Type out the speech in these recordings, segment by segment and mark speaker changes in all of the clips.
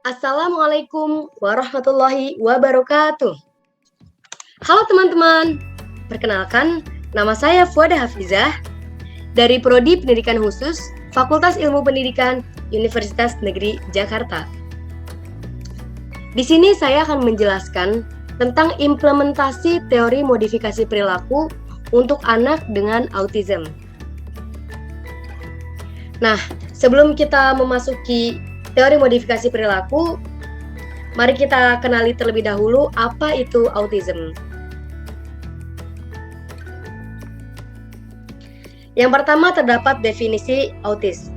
Speaker 1: Assalamualaikum warahmatullahi wabarakatuh. Halo teman-teman, perkenalkan nama saya Fuada Hafizah dari Prodi Pendidikan Khusus Fakultas Ilmu Pendidikan Universitas Negeri Jakarta. Di sini saya akan menjelaskan tentang implementasi teori modifikasi perilaku untuk anak dengan autism. Nah, sebelum kita memasuki teori modifikasi perilaku, mari kita kenali terlebih dahulu apa itu autism. Yang pertama terdapat definisi autis.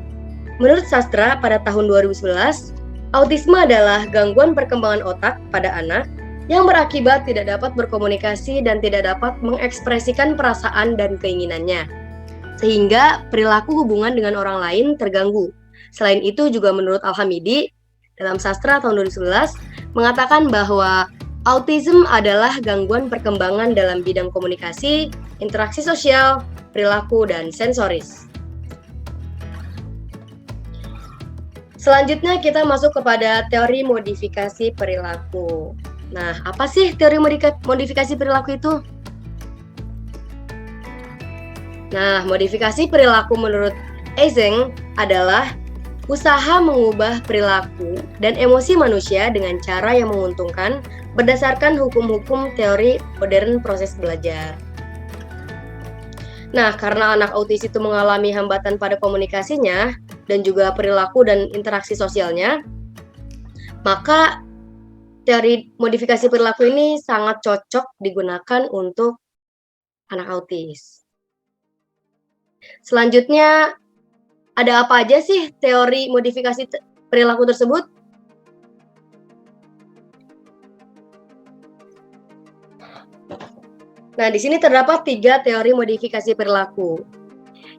Speaker 1: Menurut sastra pada tahun 2011, autisme adalah gangguan perkembangan otak pada anak yang berakibat tidak dapat berkomunikasi dan tidak dapat mengekspresikan perasaan dan keinginannya, sehingga perilaku hubungan dengan orang lain terganggu. Selain itu juga menurut Al-Hamidi dalam sastra tahun 2011 mengatakan bahwa autism adalah gangguan perkembangan dalam bidang komunikasi, interaksi sosial, perilaku, dan sensoris. Selanjutnya kita masuk kepada teori modifikasi perilaku. Nah, apa sih teori modifikasi perilaku itu? Nah, modifikasi perilaku menurut Eysenck adalah usaha mengubah perilaku dan emosi manusia dengan cara yang menguntungkan berdasarkan hukum-hukum teori modern proses belajar. Nah, karena anak autis itu mengalami hambatan pada komunikasinya dan juga perilaku dan interaksi sosialnya, maka teori modifikasi perilaku ini sangat cocok digunakan untuk anak autis. Selanjutnya, ada apa aja sih teori modifikasi perilaku tersebut? Nah, di sini terdapat 3 teori modifikasi perilaku.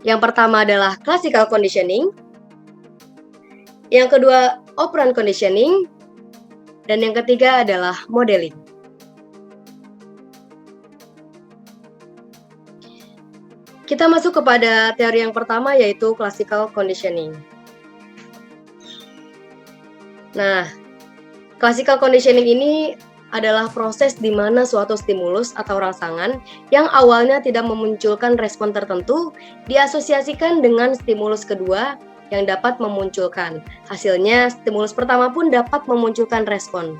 Speaker 1: Yang pertama adalah classical conditioning, yang kedua operant conditioning, dan yang ketiga adalah modeling. Kita masuk kepada teori yang pertama, yaitu classical conditioning. Nah, classical conditioning ini adalah proses di mana suatu stimulus atau rangsangan yang awalnya tidak memunculkan respon tertentu diasosiasikan dengan stimulus kedua yang dapat memunculkan. Hasilnya, stimulus pertama pun dapat memunculkan respon.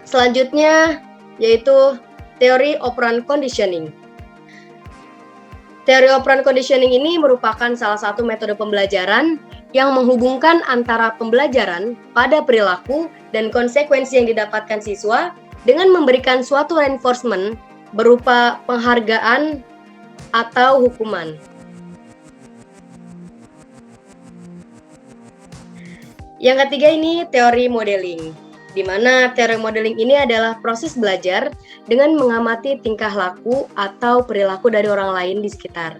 Speaker 1: Selanjutnya, yaitu teori operant conditioning. Teori operant conditioning ini merupakan salah satu metode pembelajaran yang menghubungkan antara pembelajaran pada perilaku dan konsekuensi yang didapatkan siswa dengan memberikan suatu reinforcement berupa penghargaan atau hukuman. Yang ketiga ini teori modeling, di mana teori modeling ini adalah proses belajar dengan mengamati tingkah laku atau perilaku dari orang lain di sekitar,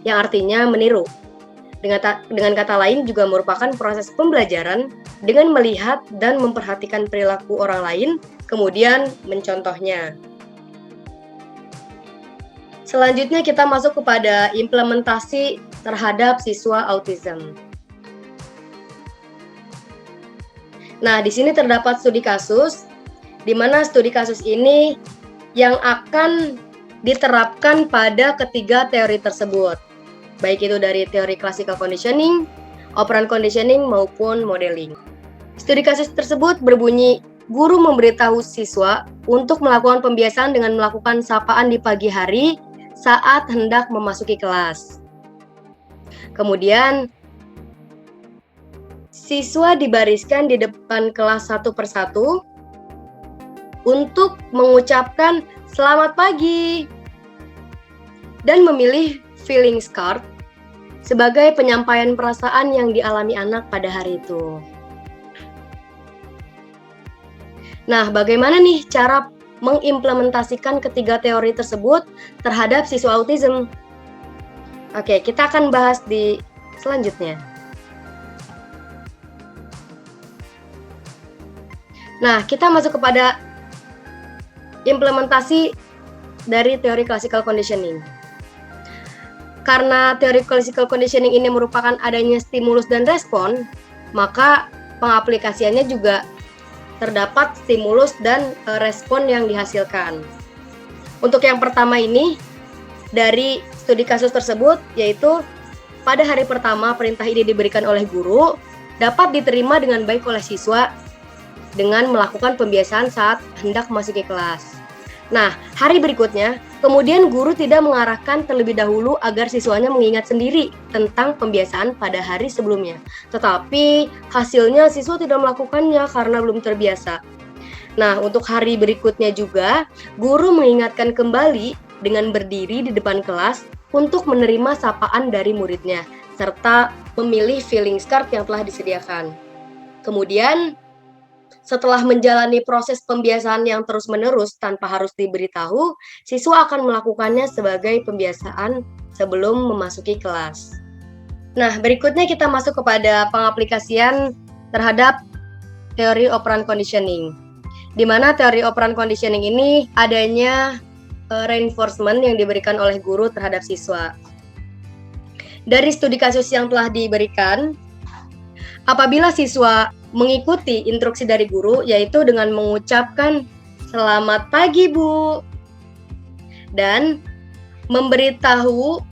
Speaker 1: yang artinya meniru. Dengan kata lain juga merupakan proses pembelajaran dengan melihat dan memperhatikan perilaku orang lain, kemudian mencontohnya. Selanjutnya kita masuk kepada implementasi terhadap siswa autism. Nah, di sini terdapat studi kasus, di mana studi kasus ini yang akan diterapkan pada ketiga teori tersebut, baik itu dari teori classical conditioning, operant conditioning, maupun modeling. Studi kasus tersebut berbunyi, guru memberitahu siswa untuk melakukan pembiasaan dengan melakukan sapaan di pagi hari saat hendak memasuki kelas. Kemudian, siswa dibariskan di depan kelas satu persatu untuk mengucapkan selamat pagi dan memilih feelings card sebagai penyampaian perasaan yang dialami anak pada hari itu. Nah, bagaimana nih cara mengimplementasikan ketiga teori tersebut terhadap siswa autism? Oke, kita akan bahas di selanjutnya. Nah, kita masuk kepada implementasi dari teori classical conditioning. Karena teori classical conditioning ini merupakan adanya stimulus dan respon, maka pengaplikasiannya juga terdapat stimulus dan respon yang dihasilkan. Untuk yang pertama ini, dari studi kasus tersebut, yaitu pada hari pertama perintah ini diberikan oleh guru, dapat diterima dengan baik oleh siswa dengan melakukan pembiasaan saat hendak memasuki kelas. Nah, hari berikutnya, kemudian guru tidak mengarahkan terlebih dahulu agar siswanya mengingat sendiri tentang pembiasaan pada hari sebelumnya. Tetapi, hasilnya siswa tidak melakukannya karena belum terbiasa. Nah, untuk hari berikutnya juga, guru mengingatkan kembali dengan berdiri di depan kelas untuk menerima sapaan dari muridnya, serta memilih filling card yang telah disediakan. Kemudian, setelah menjalani proses pembiasaan yang terus-menerus tanpa harus diberitahu, siswa akan melakukannya sebagai pembiasaan sebelum memasuki kelas. Nah, berikutnya kita masuk kepada pengaplikasian terhadap teori operant conditioning. Di mana teori operant conditioning ini adanya reinforcement yang diberikan oleh guru terhadap siswa. Dari studi kasus yang telah diberikan, apabila siswa mengikuti instruksi dari guru, yaitu dengan mengucapkan "Selamat pagi, Bu", dan memberitahu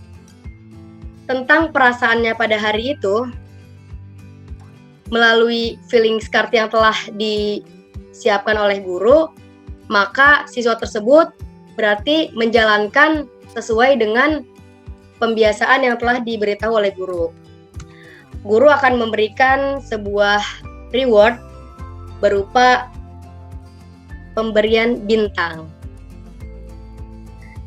Speaker 1: tentang perasaannya pada hari itu melalui filling card yang telah disiapkan oleh guru, maka siswa tersebut berarti menjalankan sesuai dengan pembiasaan yang telah diberitahu oleh guru. Guru akan memberikan sebuah reward berupa pemberian bintang.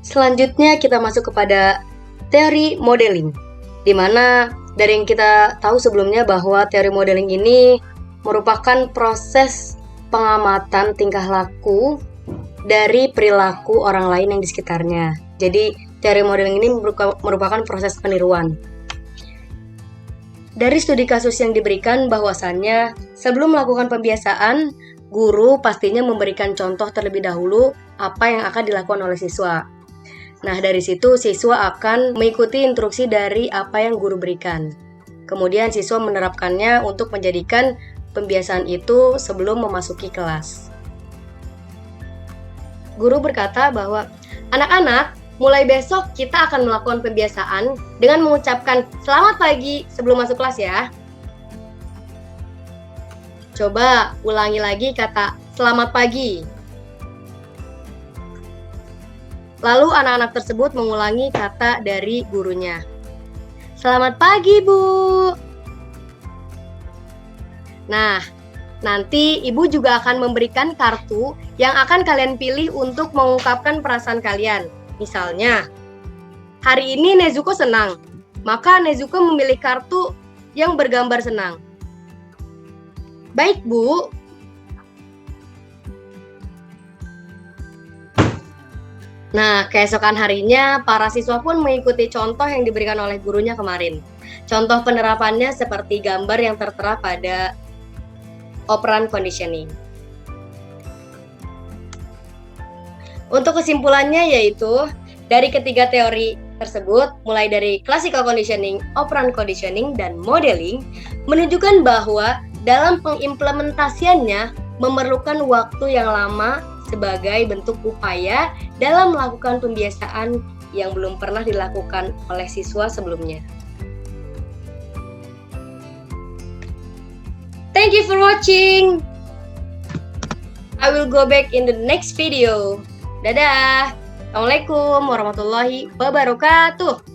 Speaker 1: Selanjutnya kita masuk kepada teori modeling, di mana dari yang kita tahu sebelumnya bahwa teori modeling ini merupakan proses pengamatan tingkah laku dari perilaku orang lain yang di sekitarnya. Jadi teori modeling ini merupakan proses peniruan. Dari studi kasus yang diberikan bahwasannya sebelum melakukan pembiasaan, guru pastinya memberikan contoh terlebih dahulu apa yang akan dilakukan oleh siswa. Nah, dari situ siswa akan mengikuti instruksi dari apa yang guru berikan. Kemudian siswa menerapkannya untuk menjadikan pembiasaan itu sebelum memasuki kelas. Guru berkata bahwa anak-anak, mulai besok kita akan melakukan pembiasaan dengan mengucapkan "Selamat pagi" sebelum masuk kelas ya. Coba ulangi lagi kata "Selamat pagi". Lalu anak-anak tersebut mengulangi kata dari gurunya. "Selamat pagi, Bu". Nah, nanti ibu juga akan memberikan kartu yang akan kalian pilih untuk mengungkapkan perasaan kalian. Misalnya, hari ini Nezuko senang, maka Nezuko memilih kartu yang bergambar senang. Baik, Bu. Nah, keesokan harinya, para siswa pun mengikuti contoh yang diberikan oleh gurunya kemarin. Contoh penerapannya seperti gambar yang tertera pada operant conditioning. Untuk kesimpulannya yaitu, dari ketiga teori tersebut, mulai dari classical conditioning, operant conditioning, dan modeling, menunjukkan bahwa dalam pengimplementasiannya memerlukan waktu yang lama sebagai bentuk upaya dalam melakukan pembiasaan yang belum pernah dilakukan oleh siswa sebelumnya. Thank you for watching. I will go back in the next video. Dadah. Assalamualaikum warahmatullahi wabarakatuh.